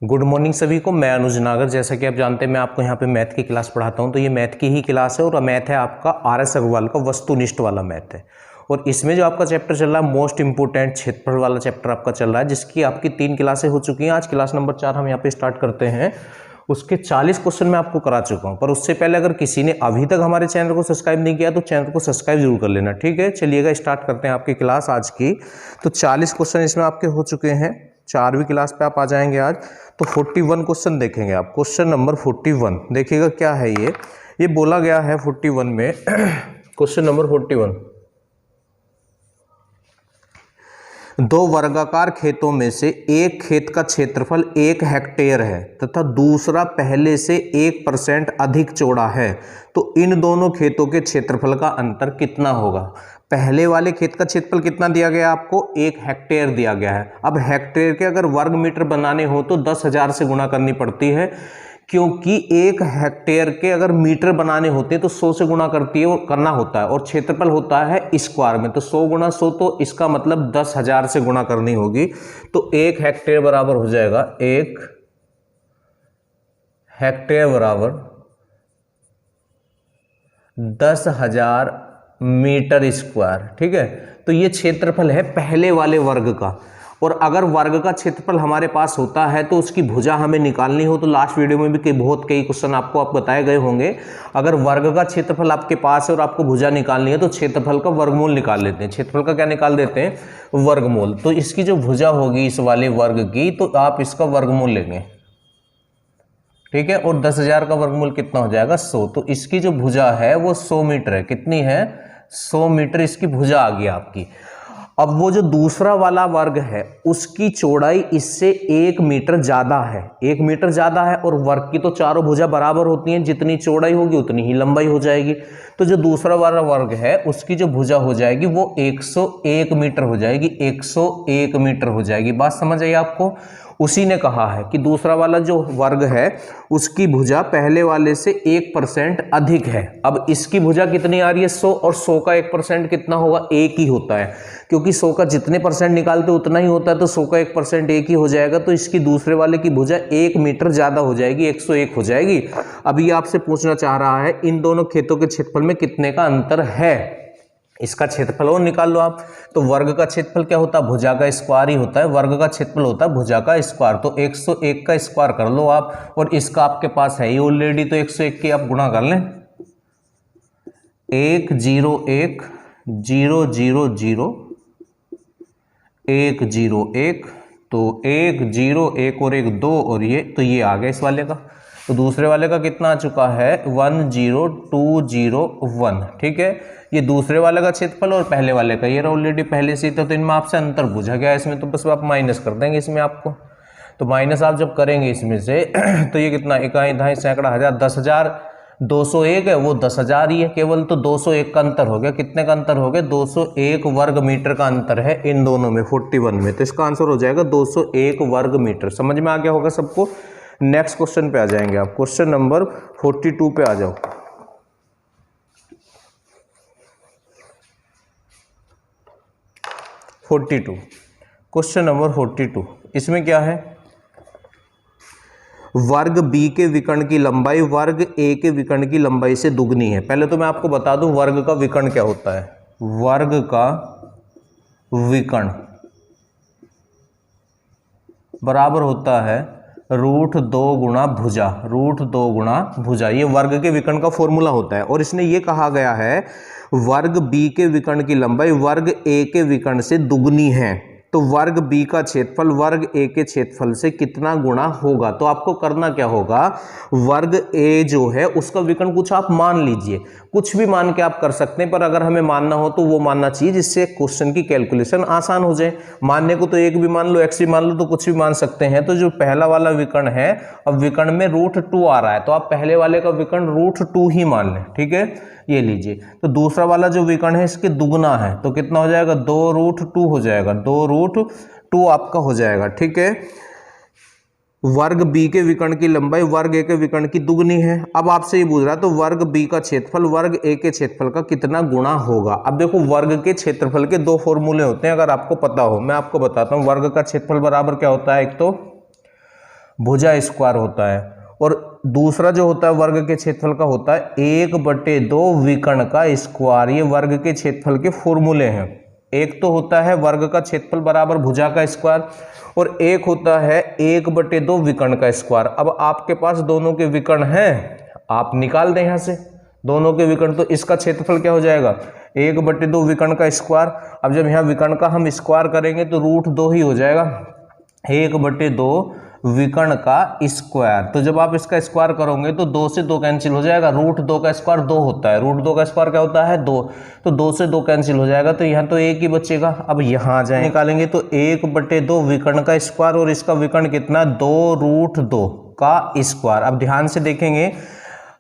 Good morning सभी को। मैं अनुज नागर। जैसा कि आप जानते हैं मैं आपको यहाँ पे मैथ की क्लास पढ़ाता हूँ, तो ये मैथ की ही क्लास है और मैथ है आपका आर.एस. अग्रवाल का वस्तुनिष्ठ वाला मैथ है। और इसमें जो आपका चैप्टर चल रहा है मोस्ट इंपोर्टेंट क्षेत्रफल वाला चैप्टर आपका चल रहा है, जिसकी आपकी 3 क्लासें हो चुकी हैं। आज क्लास नंबर 4 हम यहाँ पे स्टार्ट करते हैं। उसके 40 क्वेश्चन मैं आपको करा चुका हूँ, पर उससे पहले अगर किसी ने अभी तक हमारे चैनल को सब्सक्राइब नहीं किया तो चैनल को सब्सक्राइब जरूर कर लेना, ठीक है। चलिएगा स्टार्ट करते हैं आपकी क्लास आज की। तो 40 क्वेश्चन इसमें आपके हो चुके हैं। 4वीं क्लास पे आप आ जाएंगे आज। तो 41 क्वेश्चन देखेंगे आप। क्वेश्चन नंबर 41 देखिएगा क्या है ये बोला गया है 41 में क्वेश्चन नंबर 41, 2 वर्गाकार खेतों में से एक खेत का क्षेत्रफल 1 हेक्टेयर है तथा दूसरा पहले से 1% अधिक चौड़ा है, तो इन दोनों खेतों के क्षेत्रफल का अंतर कितना होगा। पहले वाले खेत का क्षेत्रफल कितना दिया गया आपको, 1 हेक्टेयर दिया गया है। अब हेक्टेयर के अगर वर्ग मीटर बनाने हो तो 10,000 से गुणा करनी पड़ती है, क्योंकि 1 हेक्टेयर के अगर मीटर बनाने होते हैं तो 100 से गुणा करना होता है, और क्षेत्रफल होता है स्क्वायर में, तो 100 गुणा 100, तो इसका मतलब 10,000 से गुणा करनी होगी। तो 1 हेक्टेयर बराबर हो जाएगा 1 हेक्टेयर बराबर 10,000 मीटर स्क्वायर, ठीक है। तो ये क्षेत्रफल है पहले वाले वर्ग का। और अगर वर्ग का क्षेत्रफल हमारे पास होता है तो उसकी भुजा हमें निकालनी हो, तो लास्ट वीडियो में भी कई क्वेश्चन आपको बताए गए होंगे। अगर वर्ग का क्षेत्रफल आपके पास है और आपको भुजा निकालनी है तो क्षेत्रफल का वर्गमूल निकाल लेते हैं। क्षेत्रफल का क्या निकाल देते हैं, वर्गमूल। तो इसकी जो भुजा होगी इस वाले वर्ग की, तो आप इसका वर्गमूल लेंगे, ठीक है। और 10,000 का वर्गमूल कितना हो जाएगा, 100। तो इसकी जो भुजा है वो 100 मीटर है। कितनी है, 100 मीटर इसकी भुजा आ गई आपकी। अब वो जो दूसरा वाला वर्ग है उसकी चौड़ाई इससे 1 मीटर ज्यादा है, 1 मीटर ज्यादा है। और वर्ग की तो चारों भुजा बराबर होती हैं, जितनी चौड़ाई होगी उतनी ही लंबाई हो जाएगी। तो जो दूसरा वाला वर्ग है उसकी जो भुजा हो जाएगी वो 101 मीटर हो जाएगी, 101 मीटर हो जाएगी। बात समझ आई आपको। उसी ने कहा है कि दूसरा वाला जो वर्ग है उसकी भुजा पहले वाले से 1% अधिक है। अब इसकी भुजा कितनी आ रही है, 100, और 100 का 1% कितना होगा, 1 ही होता है, क्योंकि 100 का जितने परसेंट निकालते उतना ही होता है, तो 100 का 1% 1 ही हो जाएगा। तो इसकी दूसरे वाले की भुजा 1 मीटर ज्यादा हो जाएगी, 101 हो जाएगी। अभी आपसे पूछना चाह रहा है इन दोनों खेतों के क्षेत्रफल में कितने का अंतर है, इसका क्षेत्रफल और निकाल लो आप। तो वर्ग का क्षेत्रफल क्या होता है, भुजा का स्क्वायर ही होता है। वर्ग का क्षेत्रफल होता है भुजा का स्क्वायर। तो 101 का स्क्वायर कर लो आप, और इसका आपके पास है ही ऑलरेडी, तो 101 की आप गुणा कर लें। 101 0 0 0 101, तो 1 0 1 और 1 2, और ये तो ये आ गया इस वाले का। तो दूसरे वाले का कितना आ चुका है, 10201, ठीक है। ये दूसरे वाले का क्षेत्रफल और पहले वाले का ये ऑलरेडी पहले से था, तो इनमें आपसे अंतर पूछा गया इसमें, तो बस आप माइनस कर देंगे इसमें आपको। तो माइनस आप जब करेंगे इसमें से तो ये कितना, इकाई दहाई सैकड़ा हजार, 10,201 है, वो 10,000 ही है केवल। तो 201 का अंतर हो गया। कितने का अंतर हो गया, 201 वर्ग मीटर का अंतर है इन दोनों में 41 में। तो इसका आंसर हो जाएगा 201 वर्ग मीटर। समझ में आ गया होगा सबको। नेक्स्ट क्वेश्चन पे आ जाएंगे आप। क्वेश्चन नंबर 42 पे आ जाओ। क्वेश्चन नंबर 42, इसमें क्या है, वर्ग बी के विकर्ण की लंबाई वर्ग ए के विकर्ण की लंबाई से दुगनी है। पहले तो मैं आपको बता दूं वर्ग का विकर्ण क्या होता है। वर्ग का विकर्ण बराबर होता है √2 गुणा भुजा, √2 गुणा भुजा। ये वर्ग के विकर्ण का फॉर्मूला होता है। और इसने ये कहा गया है वर्ग बी के विकर्ण की लंबाई वर्ग ए के विकर्ण से दुगनी है, तो वर्ग बी का क्षेत्रफल वर्ग ए के क्षेत्रफल से कितना गुणा होगा। तो आपको करना क्या होगा, वर्ग ए जो है उसका विकर्ण कुछ आप मान लीजिए, कुछ भी मान के आप कर सकते हैं, पर अगर हमें मानना हो तो वो मानना चाहिए जिससे क्वेश्चन की कैलकुलेशन आसान हो जाए। मानने को तो 1 भी मान लो, x भी मान लो, तो कुछ भी मान सकते हैं। तो जो पहला वाला विकर्ण है, अब विकर्ण में √2 आ रहा है, तो आप पहले वाले का विकर्ण √2 ही मान लें, ठीक है। ये लीजिए। तो दूसरा वाला जो विकर्ण है इसके दुगना है, तो कितना हो जाएगा, 2√2 हो जाएगा, 2√2 आपका हो जाएगा, ठीक है। वर्ग बी के विकर्ण की लंबाई वर्ग ए के विकर्ण की दुगनी है। अब आपसे ये पूछ रहा है तो वर्ग बी का क्षेत्रफल वर्ग ए के क्षेत्रफल का कितना गुणा होगा। अब देखो वर्ग के क्षेत्रफल के 2 फॉर्मूले होते हैं, अगर आपको पता हो। मैं आपको बताता हूँ। वर्ग का क्षेत्रफल बराबर क्या होता है, एक तो भुजा स्क्वायर होता है। और दूसरा जो होता है वर्ग के क्षेत्रफल का होता है 1/2 विकर्ण का स्क्वायर। ये वर्ग के क्षेत्रफल के फॉर्मूले हैं। एक तो होता है वर्ग का क्षेत्रफल बराबर भुजा का स्क्वायर, और एक होता है 1/2 विकर्ण का स्क्वायर। अब आपके पास दोनों के विकर्ण हैं, आप निकाल दें यहाँ से दोनों के विकर्ण, तो इसका क्षेत्रफल क्या हो जाएगा 1/2 विकर्ण का स्क्वायर। अब जब यहाँ विकर्ण का हम स्क्वायर करेंगे तो √2 ही हो जाएगा, 1/2 विकर्ण का स्क्वायर। तो जब आप इसका स्क्वायर करोगे तो 2 से 2 कैंसिल हो जाएगा, √2 का स्क्वायर 2 होता है, √2 का स्क्वायर क्या होता है 2, तो 2 से 2 कैंसिल हो जाएगा, तो यहाँ तो 1 ही बचेगा। अब यहाँ जाए निकालेंगे तो 1/2 विकर्ण का स्क्वायर, और इसका विकर्ण कितना 2√2 का स्क्वायर। अब ध्यान से देखेंगे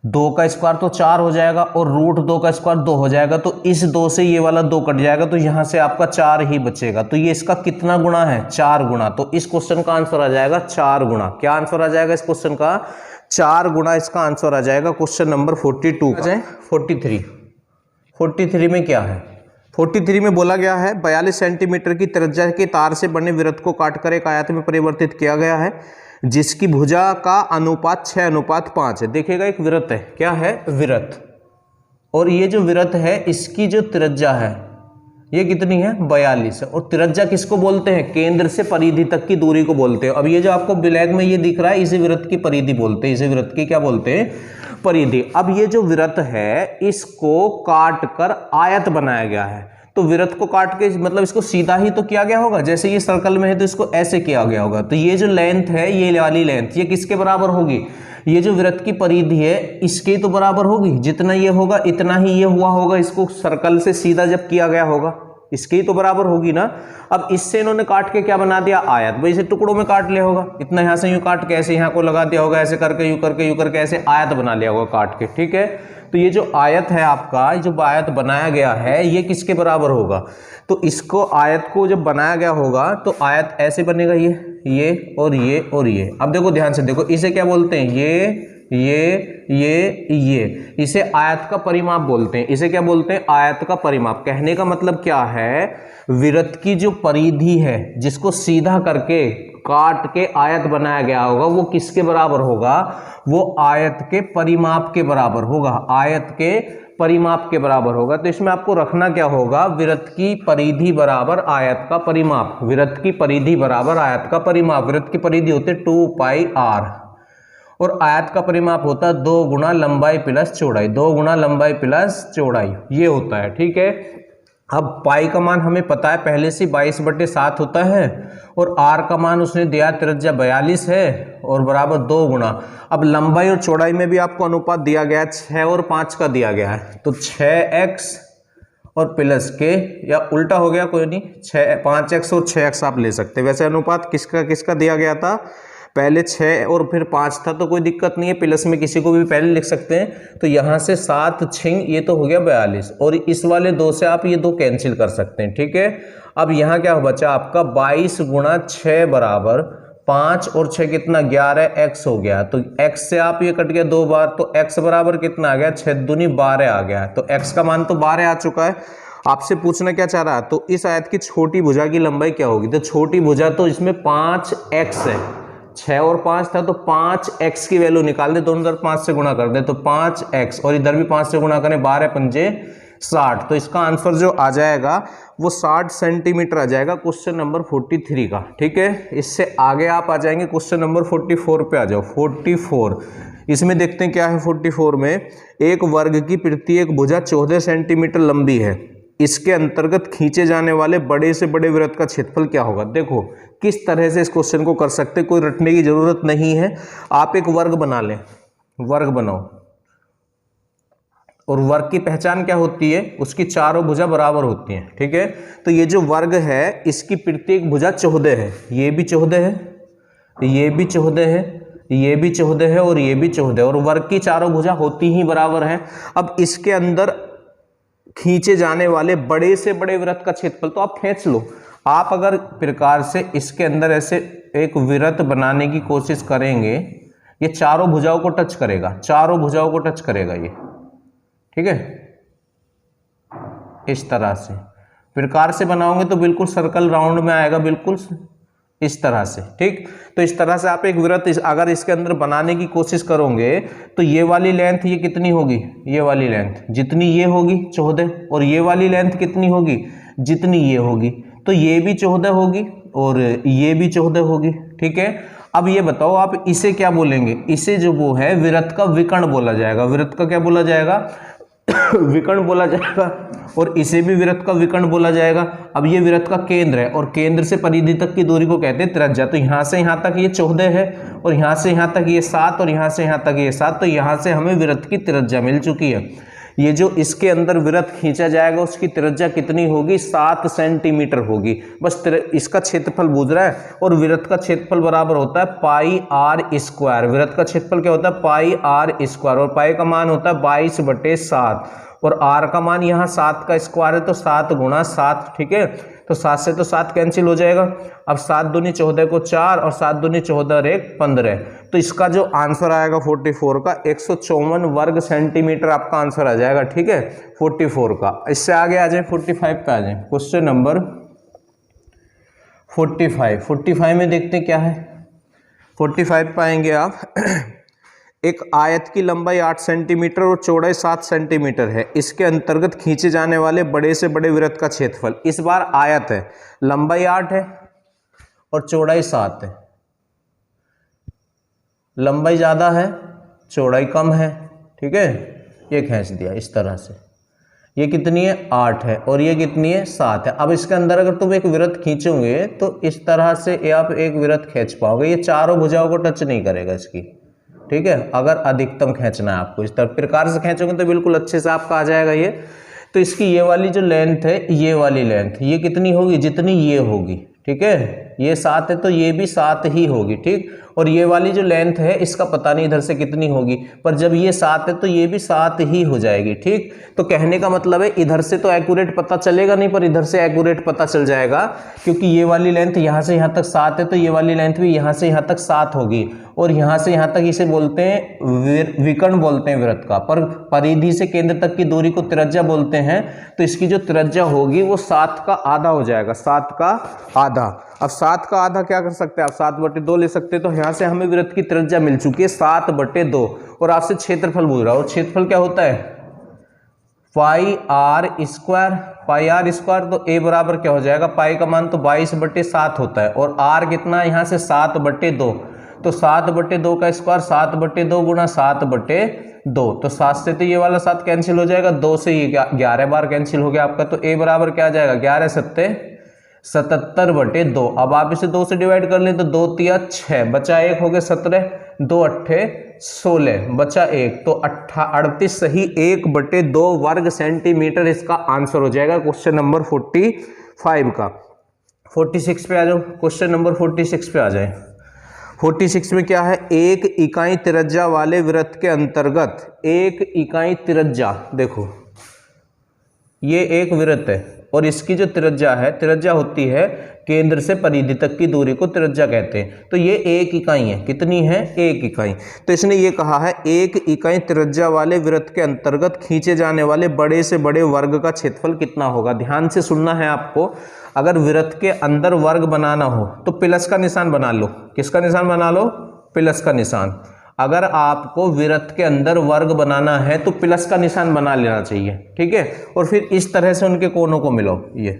2 का स्क्वायर तो 4 हो जाएगा, और √2 का स्क्वायर 2 हो जाएगा, तो इस 2 से ये वाला 2 कट जाएगा, तो यहाँ से आपका 4 ही बचेगा। तो ये इसका कितना गुणा है 4 गुणा। तो इस क्वेश्चन का आंसर आ जाएगा 4 गुणा। क्या आंसर आ जाएगा इस क्वेश्चन का 4 गुणा इसका आंसर आ जाएगा क्वेश्चन नंबर 42 का। 43 में क्या है, 43 में बोला गया है 42 सेंटीमीटर की त्रिज्या के तार से बने वृत्त को काटकर एक आयत में परिवर्तित किया गया है, जिसकी भुजा का अनुपात 6:5 है। देखिएगा एक वृत्त है, क्या है वृत्त, और ये जो वृत्त है इसकी जो त्रिज्या है ये कितनी है 42 है। और त्रिज्या किसको बोलते हैं, केंद्र से परिधि तक की दूरी को बोलते हैं। अब ये जो आपको ब्लैक में ये दिख रहा है इसी वृत्त की परिधि बोलते हैं, इसी वृत्त की क्या बोलते हैं परिधि। अब ये जो वृत्त है इसको काट कर आयत बनाया गया है, तो वृत्त को काट के मतलब इसको सीधा ही तो किया गया होगा, जैसे ये सर्कल में है तो इसको ऐसे किया गया होगा। तो ये जो लेंथ है ये वाली लेंथ ये किसके बराबर होगी, ये जो वृत्त की परिधि है इसके तो बराबर होगी, जितना ये होगा इतना ही ये हुआ होगा, इसको सर्कल से सीधा जब किया गया होगा इसकी तो बराबर होगी ना। अब इससे इन्होंने काट के क्या बना दिया आयत, भाई इसे टुकड़ों में काट लिया होगा, इतना यहाँ से यूं काट के ऐसे यहाँ को लगा दिया होगा, ऐसे करके यूं करके ऐसे आयत बना लिया होगा काट के, ठीक है। तो ये जो आयत है आपका, जो आयत बनाया गया है ये किसके बराबर होगा, तो इसको आयत को जब बनाया गया होगा तो आयत ऐसे बनेगा, ये और ये और ये। अब देखो ध्यान से देखो, इसे क्या बोलते हैं ये इसे आयत का परिमाप बोलते हैं। इसे क्या बोलते हैं आयत का परिमाप। कहने का मतलब क्या है, वृत्त की जो परिधि है जिसको सीधा करके काट के आयत बनाया गया होगा वो किसके बराबर होगा, वो आयत के परिमाप के बराबर होगा, आयत के परिमाप के बराबर होगा। तो इसमें आपको रखना क्या होगा, वृत्त की परिधि बराबर आयत का परिमाप, वृत्त की परिधि बराबर आयत का परिमाप। वृत्त की परिधि होते 2πr और आयत का परिमाप होता है 2 गुना लंबाई प्लस चौड़ाई, 2 गुना लंबाई प्लस चौड़ाई, ये होता है, ठीक है। अब पाई का मान हमें पता है पहले से 22/7 होता है, और आर का मान उसने दिया त्रिज्या 42 है और बराबर 2 गुना। अब लंबाई और चौड़ाई में भी आपको अनुपात दिया गया है 6 और 5 का दिया गया है, तो 6x और प्लस के, या उल्टा हो गया कोई नहीं, 5x और 6x आप ले सकते हैं। वैसे अनुपात किसका किसका दिया गया था, पहले 6 और फिर 5 था, तो कोई दिक्कत नहीं है, प्लस में किसी को भी पहले लिख सकते हैं। तो यहाँ से 7 छिंग ये तो हो गया 42, और इस वाले 2 से आप ये 2 कैंसिल कर सकते हैं, ठीक है। अब यहाँ क्या बचा आपका 22 गुणा 6 बराबर 5 और 6 कितना 11x हो गया। तो x से आप ये कट गया 2 बार, तो x बराबर कितना आ गया 6 दूनी 12 आ गया। तो x का मान तो 12 आ चुका है। आपसे पूछना क्या चाह रहा है, तो इस आयत की छोटी भुजा की लंबाई क्या होगी, तो छोटी भुजा तो इसमें 5x है, 6 और 5 था तो 5x की वैल्यू निकाल दे, दोनों तरफ 5 से गुणा कर दे तो 5x, और इधर भी 5 से गुणा करें 12 पंजे 60। तो इसका आंसर जो आ जाएगा वो 60 सेंटीमीटर आ जाएगा क्वेश्चन नंबर 43 का, ठीक है। इससे आगे आप आ जाएंगे क्वेश्चन नंबर 44 पे आ जाओ। 44 इसमें देखते हैं क्या है। 44 में एक वर्ग की प्रत्येक भुजा 14 सेंटीमीटर लंबी है, इसके अंतर्गत खींचे जाने वाले बड़े से बड़े वृत्त का क्षेत्रफल क्या होगा। देखो किस तरह से इस क्वेश्चन को कर सकते, कोई रटने की जरूरत नहीं है। आप एक वर्ग बना लें, वर्ग बनाओ, और वर्ग की पहचान क्या होती है, उसकी चारों भुजा बराबर होती हैं, ठीक है। तो ये जो वर्ग है इसकी प्रत्येक भुजा 14 है, ये भी 14 है, ये भी 14 है, ये भी 14 है और ये भी 14 है, और वर्ग की चारों भुजा होती ही बराबर है। अब इसके अंदर खींचे जाने वाले बड़े से बड़े वृत्त का क्षेत्रफल तो आप खींच लो। आप अगर प्रकार से इसके अंदर ऐसे एक वृत्त बनाने की कोशिश करेंगे, ये चारों भुजाओं को टच करेगा, चारों भुजाओं को टच करेगा ये, ठीक है। इस तरह से प्रकार से बनाओगे तो बिल्कुल सर्कल राउंड में आएगा, बिल्कुल इस तरह से, ठीक। तो इस तरह से आप एक वृत्त अगर इसके अंदर बनाने की कोशिश करोगे तो ये वाली लेंथ ये कितनी होगी, ये वाली लेंथ जितनी ये होगी 14, और ये वाली लेंथ कितनी होगी जितनी ये होगी, तो ये भी 14 होगी और ये भी 14 होगी, ठीक है। अब ये बताओ आप इसे क्या बोलेंगे, इसे जो वो है वृत्त का विकर्ण बोला जाएगा, वृत्त का क्या बोला जाएगा विकर्ण बोला जाएगा, और इसे भी वृत्त का विकर्ण बोला जाएगा। अब ये वृत्त का केंद्र है और केंद्र से परिधि तक की दूरी को कहते हैं त्रिज्या। तो यहाँ से यहाँ तक ये 14 है और यहाँ से यहाँ तक ये 7 और यहाँ से यहाँ तक ये 7, तो यहाँ से हमें वृत्त की त्रिज्या मिल चुकी है। ये जो इसके अंदर वृत्त खींचा जाएगा उसकी त्रिज्या कितनी होगी, 7 सेंटीमीटर होगी। बस इसका क्षेत्रफल बूझ रहा है, और वृत्त का क्षेत्रफल बराबर होता है पाई आर स्क्वायर। वृत्त का क्षेत्रफल क्या होता है, पाई आर स्क्वायर, और पाई का मान होता है 22/7, और आर का मान यहाँ 7 का स्क्वायर है तो 7 गुणा 7, ठीक है। तो 7 से तो 7 कैंसिल हो जाएगा। अब 7 दूनी 14 को 4 और 7 दूनी 14 और 1 15, तो इसका जो आंसर आएगा 44 का 154 वर्ग सेंटीमीटर आपका आंसर आ जाएगा, ठीक है 44 का। इससे आगे आ जाए 45 पे आ जाए। क्वेश्चन नंबर 45 में देखते क्या है। 45 पाएंगे आप एक आयत की लंबाई 8 सेंटीमीटर और चौड़ाई 7 सेंटीमीटर है, इसके अंतर्गत खींचे जाने वाले बड़े से बड़े वृत्त का क्षेत्रफल। इस बार आयत है, लंबाई 8 है और चौड़ाई 7 है, लंबाई ज्यादा है चौड़ाई कम है, ठीक है। ये खींच दिया इस तरह से, ये कितनी है 8 है और ये कितनी है 7 है। अब इसके अंदर अगर तुम एक वृत्त खींचोगे तो इस तरह से आप एक वृत्त खींच पाओगे, ये चारों भुजाओं को टच नहीं करेगा इसकी, ठीक है। अगर अधिकतम खींचना है आपको इस तरह प्रकार से खींचोगे तो बिल्कुल अच्छे से आपका आ जाएगा ये। तो इसकी ये वाली जो लेंथ है, ये वाली लेंथ ये कितनी होगी जितनी ये होगी, ठीक है। ये 7 है तो ये भी 7 ही होगी, ठीक। और ये वाली जो लेंथ है इसका पता नहीं इधर से कितनी होगी, पर जब ये 7 है तो ये भी 7 ही हो जाएगी, ठीक। तो कहने का मतलब है इधर से तो एक्यूरेट पता चलेगा नहीं, पर इधर से एक्यूरेट पता चल जाएगा, क्योंकि ये वाली लेंथ यहाँ से यहाँ तक 7 है तो ये वाली लेंथ भी यहाँ से यहाँ तक 7 होगी, और यहाँ से यहाँ तक इसे बोलते हैं विकर्ण बोलते हैं वृत्त का, पर परिधि से केंद्र तक की दूरी को त्रिज्या बोलते हैं। तो इसकी जो त्रिज्या होगी वो 7 का आधा हो जाएगा, 7 का आधा। अब 7 का आधा क्या कर सकते हैं आप, 7/2 ले सकते हैं। तो यहाँ से हमें वृत्त की त्रिज्या मिल चुकी है 7/2, और आपसे क्षेत्रफल पूछ रहा हो। क्षेत्रफल क्या होता है, pi r square, pi r square. तो ए बराबर क्या हो जाएगा, पाई का मान तो 22/7 होता है, और आर कितना है यहाँ से 7/2, तो 7/2 का स्क्वायर 7/2 गुणा 7/2, तो 7 से तो ये वाला 7 कैंसिल हो जाएगा, 2 से ये 11 बार कैंसिल हो गया आपका। तो ए बराबर क्या आ जाएगा, 11 7 77/2। अब आप इसे 2 से डिवाइड कर लें तो 2 3 6, बचा 1 हो गया 17, 2 8 16, बचा 1, तो 38 सही 1/2 वर्ग सेंटीमीटर इसका आंसर हो जाएगा क्वेश्चन नंबर 45 का। 46 पे आ जाओ, क्वेश्चन नंबर 46 पे आ जाए। 46 में क्या है, एक इकाई त्रिज्या वाले वृत्त के अंतर्गत एक इकाई त्रिज्या, देखो ये एक वृत्त है और इसकी जो त्रिज्या है, त्रिज्या होती है केंद्र से परिधि तक की दूरी को त्रिज्या कहते हैं। तो ये एक इकाई है, कितनी है, एक इकाई। तो इसने ये कहा है एक इकाई त्रिज्या वाले वृत्त के अंतर्गत खींचे जाने वाले बड़े से बड़े वर्ग का क्षेत्रफल कितना होगा। ध्यान से सुनना है आपको। अगर वृत्त के अंदर वर्ग बनाना हो तो प्लस का निशान बना लो। किसका निशान बना लो, प्लस का निशान। अगर आपको वृत्त के अंदर वर्ग बनाना है तो प्लस का निशान बना लेना चाहिए, ठीक है। और फिर इस तरह से उनके कोनों को मिलो, ये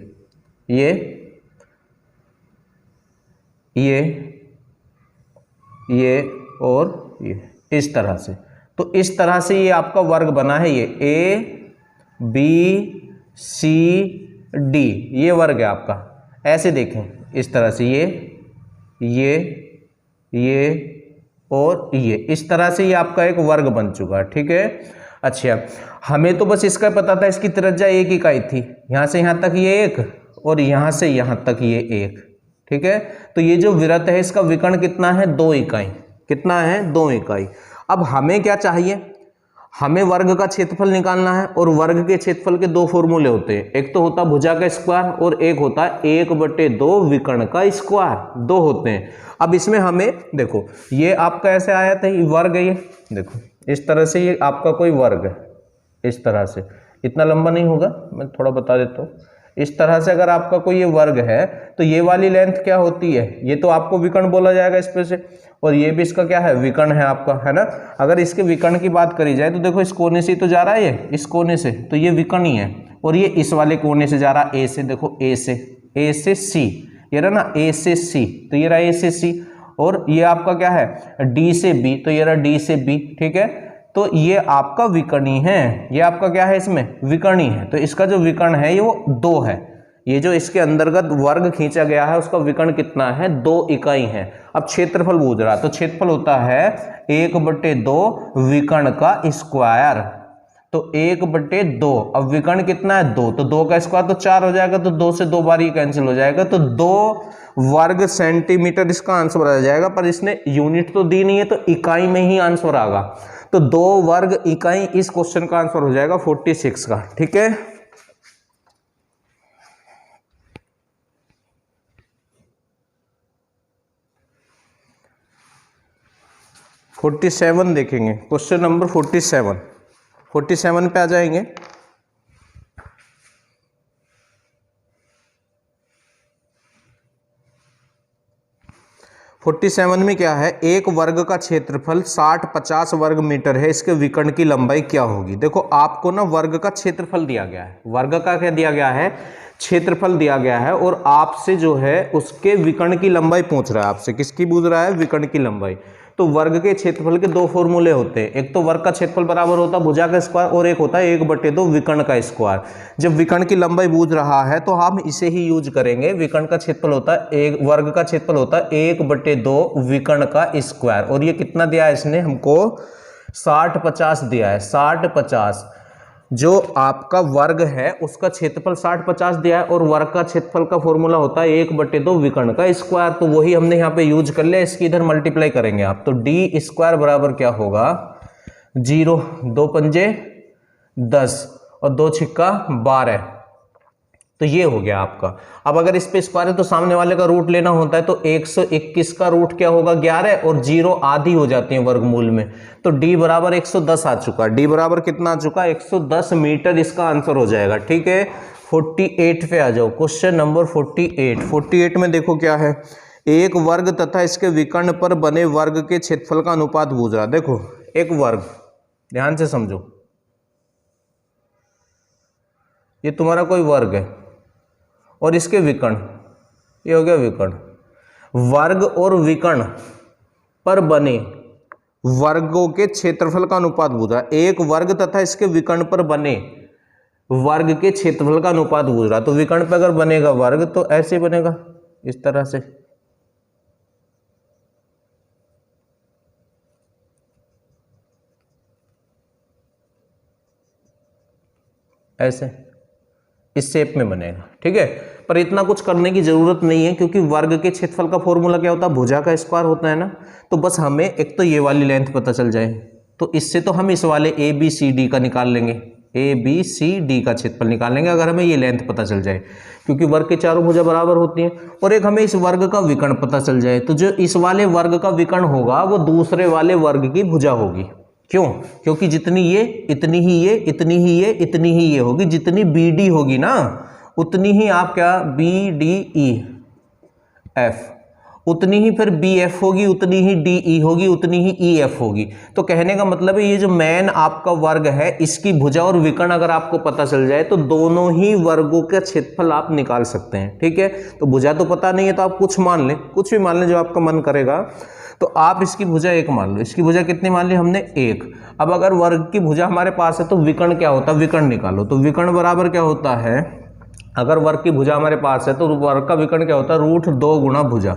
और ये इस तरह से। तो इस तरह से ये आपका वर्ग बना है, ये A B C D ये वर्ग है आपका। ऐसे देखें इस तरह से, ये और ये इस तरह से ये आपका एक वर्ग बन चुका है, ठीक है। अच्छा, हमें तो बस इसका पता था इसकी त्रिज्या एक इकाई थी, यहाँ से यहाँ तक ये एक और यहाँ से यहाँ तक ये एक, ठीक है। तो ये जो वृत्त है इसका विकर्ण कितना है, 2 इकाई। कितना है, 2 इकाई। अब हमें क्या चाहिए, हमें वर्ग का क्षेत्रफल निकालना है, और वर्ग के क्षेत्रफल के 2 फॉर्मूले होते हैं। एक तो होता है भुजा का स्क्वायर और एक होता है 1/2 विकर्ण का स्क्वायर, 2 होते हैं। अब इसमें हमें देखो, ये आपका ऐसे आया था, ये वर्ग है, ये देखो इस तरह से ये आपका कोई वर्ग है, इस तरह से। इतना लंबा नहीं होगा, मैं थोड़ा बता देता हूँ। इस तरह से अगर आपका कोई ये वर्ग है तो ये वाली लेंथ क्या होती है, ये तो आपको विकर्ण बोला जाएगा इस पे से, और ये भी इसका क्या है, विकर्ण है आपका, है ना। अगर इसके विकर्ण की बात करी जाए तो देखो इस कोने से तो जा रहा है ये, इस कोने से, तो ये विकर्ण ही है, और ये इस वाले कोने से जा रहा है ए से, देखो ए से सी, ये रहा ना ए से सी, तो ये रहा ए से सी, और ये आपका क्या है डी से बी, तो ये रहा डी से बी, ठीक है। तो ये आपका विकर्णी है, ये आपका क्या है इसमें विकर्णी है, तो इसका जो विकर्ण है ये वो 2 है, ये जो इसके अंतर्गत वर्ग खींचा गया है उसका विकर्ण कितना है, 2 इकाई है। अब क्षेत्रफल पूछ रहा, तो क्षेत्रफल होता है 1/2 विकर्ण का स्क्वायर, तो 1/2, अब विकर्ण कितना है 2, तो 2 का स्क्वायर तो 4 हो जाएगा, तो 2 से 2 बार ये कैंसिल हो जाएगा, तो 2 वर्ग सेंटीमीटर इसका आंसर आ जाएगा, पर इसने यूनिट तो दी नहीं है तो इकाई में ही आंसर आएगा, तो 2 वर्ग इकाई इस क्वेश्चन का आंसर हो जाएगा 46 का, ठीक है। (47) देखेंगे, क्वेश्चन नंबर 47 पे आ जाएंगे। (47) में क्या है, एक वर्ग का क्षेत्रफल 60-50 वर्ग मीटर है, इसके विकर्ण की लंबाई क्या होगी। देखो आपको ना वर्ग का क्षेत्रफल दिया गया है, वर्ग का क्या दिया गया है, क्षेत्रफल दिया गया है, और आपसे जो है उसके विकर्ण की लंबाई पूछ रहा है, आपसे किसकी पूछ रहा है, विकर्ण की लंबाई। तो वर्ग के क्षेत्रफल के 2 फॉर्मूले होते हैं, एक तो वर्ग का क्षेत्रफल बराबर होता है भुजा का स्क्वायर, और एक होता है 1/2 विकर्ण का स्क्वायर। जब विकर्ण की लंबाई पूछ रहा है तो हम इसे ही यूज करेंगे, विकर्ण का क्षेत्रफल होता है एक, वर्ग का क्षेत्रफल होता है 1/2 विकर्ण का स्क्वायर, और ये कितना दिया है इसने हमको 60-50 दिया है, 60-50, जो आपका वर्ग है उसका क्षेत्रफल 60-50 दिया है, और वर्ग का क्षेत्रफल का फॉर्मूला होता है 1/2 विकर्ण का स्क्वायर, तो वही हमने यहाँ पे यूज कर लिया, इसकी इधर मल्टीप्लाई करेंगे आप, तो डी स्क्वायर बराबर क्या होगा 0, 2 पंजे 10 और 2 छिक्का 12, तो ये हो गया आपका। अब अगर इस पे स्क्वायर है तो सामने वाले का रूट लेना होता है, तो 121 का रूट क्या होगा 11, और 0 आधी हो जाती है वर्गमूल में, तो d बराबर 110 आ चुका, d बराबर कितना आ चुका 110 मीटर इसका आंसर हो जाएगा, ठीक है। 48 पे आ जाओ, क्वेश्चन नंबर 48 में देखो क्या है, एक वर्ग तथा इसके विकर्ण पर बने वर्ग के क्षेत्रफल का अनुपात पूछ रहा। देखो एक वर्ग, ध्यान से समझो, ये तुम्हारा कोई वर्ग है और इसके विकर्ण, ये हो गया विकर्ण, वर्ग और विकर्ण पर बने वर्गों के क्षेत्रफल का अनुपात पूछ रहा। एक वर्ग तथा इसके विकर्ण पर बने वर्ग के क्षेत्रफल का अनुपात पूछ रहा, तो विकर्ण पे अगर बनेगा वर्ग तो ऐसे बनेगा, इस तरह से, ऐसे इस शेप में बनेगा, ठीक है। पर इतना कुछ करने की जरूरत नहीं है, क्योंकि वर्ग के क्षेत्रफल का फॉर्मूला क्या होता है, भुजा का स्क्वायर होता है ना, तो बस हमें एक तो ये वाली लेंथ पता चल जाए, तो इससे तो हम इस वाले ABCD का निकाल लेंगे, ABCD का क्षेत्रफल निकाल लेंगे अगर हमें ये लेंथ पता चल जाए, क्योंकि वर्ग के चारों भुजा बराबर होती हैं, और एक हमें इस वर्ग का विकर्ण पता चल जाए, तो जो इस वाले वर्ग का विकर्ण होगा वो दूसरे वाले वर्ग की भुजा होगी। क्यों? क्योंकि जितनी ये, इतनी ही ये, इतनी ही ये, इतनी ही ये होगी, जितनी BD होगी ना उतनी ही आप क्या BDEF, उतनी ही फिर BF होगी, उतनी ही DE होगी, उतनी ही EF होगी। तो कहने का मतलब है ये जो मेन आपका वर्ग है इसकी भुजा और विकर्ण अगर आपको पता चल जाए तो दोनों ही वर्गों का क्षेत्रफल आप निकाल सकते हैं, ठीक है। तो भुजा तो पता नहीं है तो आप कुछ मान लें, कुछ भी मान लें जो आपका मन करेगा, तो आप इसकी भुजा 1 मान लो, इसकी भुजा कितनी मान ली हमने 1। अब अगर वर्ग की भुजा हमारे पास है तो विकर्ण क्या होता है, विकर्ण निकालो, तो विकर्ण बराबर क्या होता है, अगर वर्ग की भुजा हमारे पास है तो वर्ग का विकर्ण क्या होता है, √2 गुणा भुजा,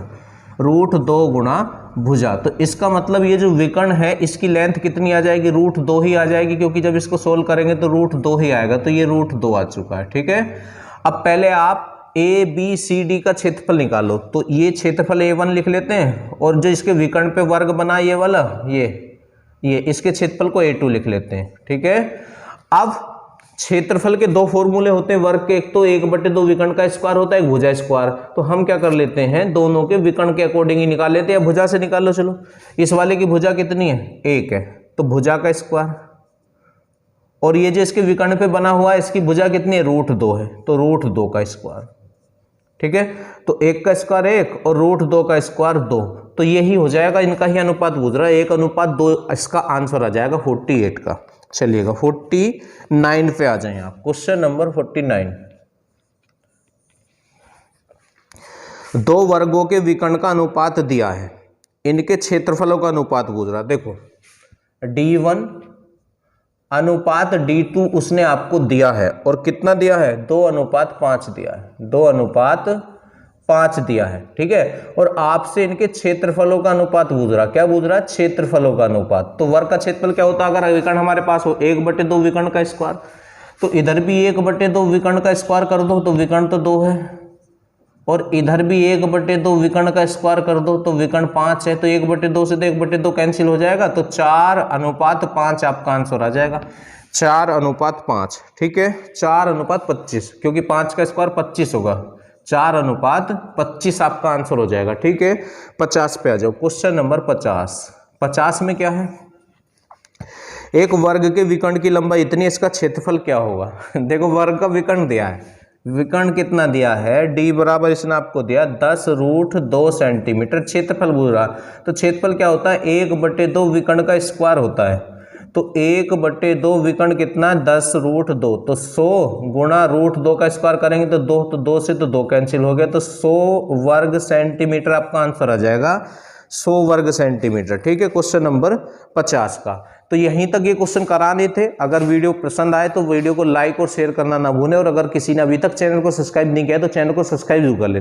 √2 गुणा भुजा। तो इसका मतलब ये जो विकर्ण है इसकी लेंथ कितनी आ जाएगी, √2 ही आ जाएगी, क्योंकि जब इसको सोल्व करेंगे तो √2 ही आएगा, तो ये √2 आ चुका है, ठीक है। अब पहले आप ABCD का क्षेत्रफल निकालो, तो ये क्षेत्रफल A1 लिख लेते हैं, और जो इसके विकर्ण पे वर्ग बना ये वाला, ये इसके क्षेत्रफल को A2 लिख लेते हैं, ठीक है। अब क्षेत्रफल के 2 फॉर्मूले होते हैं वर्ग के, एक तो 1/2 विकर्ण का स्क्वायर होता है, एक भुजा स्क्वायर, तो हम क्या कर लेते हैं दोनों के विकर्ण के अकॉर्डिंग ही निकाल लेते हैं, या भुजा से निकाल लो। चलो इस वाले की भुजा कितनी है 1 है, तो भुजा का स्क्वायर और ये जो इसके विकर्ण पे बना हुआ है इसकी भुजा कितनी है, √2 है, तो √2 का स्क्वायर। ठीक है, तो 1 का स्क्वायर 1 और √2 का स्क्वायर 2, तो यही हो जाएगा, इनका ही अनुपात पूछ रहा है, 1:2 इसका आंसर आ जाएगा 48 का। चलिएगा 49 पे आ जाए आप, क्वेश्चन नंबर 49। दो वर्गों के विकर्ण का अनुपात दिया है, इनके क्षेत्रफलों का अनुपात पूछ रहा है। देखो D1 अनुपात D2 उसने आपको दिया है, और कितना दिया है, 2:5 दिया है, 2:5 दिया है। ठीक है, और आपसे इनके क्षेत्रफलों का अनुपात पूछ रहा, क्या पूछ रहा है, क्षेत्रफलों का अनुपात। तो वर्ग का क्षेत्रफल क्या होता है, अगर विकर्ण हमारे पास हो 1/2 विकर्ण का स्क्वायर, तो इधर भी 1/2 विकर्ण का स्क्वायर कर दो तो विकर्ण तो 2 है, और इधर भी 1/2 विकर्ण का स्क्वायर कर दो तो विकर्ण 5 है, तो 1/2 से तो 1/2 कैंसिल हो जाएगा, तो 4:5 आपका आंसर आ जाएगा, 4:5। ठीक है, 4:25, क्योंकि 5 का स्क्वायर 25 होगा, 4:25 आपका आंसर हो जाएगा। ठीक है, 50 पे आ जाओ, क्वेश्चन नंबर 50 में क्या है, एक वर्ग के विकर्ण की लंबाई इतनी, इसका क्षेत्रफल क्या होगा। देखो वर्ग का विकर्ण दिया है, विकर्ण कितना दिया है, d बराबर इसने आपको दिया 10√2 सेंटीमीटर, क्षेत्रफल पूछ रहा, तो क्षेत्रफल क्या होता है, 1/2 विकर्ण का स्क्वायर होता है, तो 1/2 विकर्ण कितना, 10√2, तो 100 गुणा √2 का स्क्वायर करेंगे तो 2 से तो 2 कैंसिल हो गया, तो 100 वर्ग सेंटीमीटर आपका आंसर आ जाएगा, 100 वर्ग सेंटीमीटर। ठीक है, क्वेश्चन नंबर 50 का। तो यहीं तक ये क्वेश्चन कराने थे। अगर वीडियो पसंद आए तो वीडियो को लाइक और शेयर करना ना भूलें, और अगर किसी ने अभी तक चैनल को सब्सक्राइब नहीं किया तो चैनल को सब्सक्राइब जरूर कर लेना।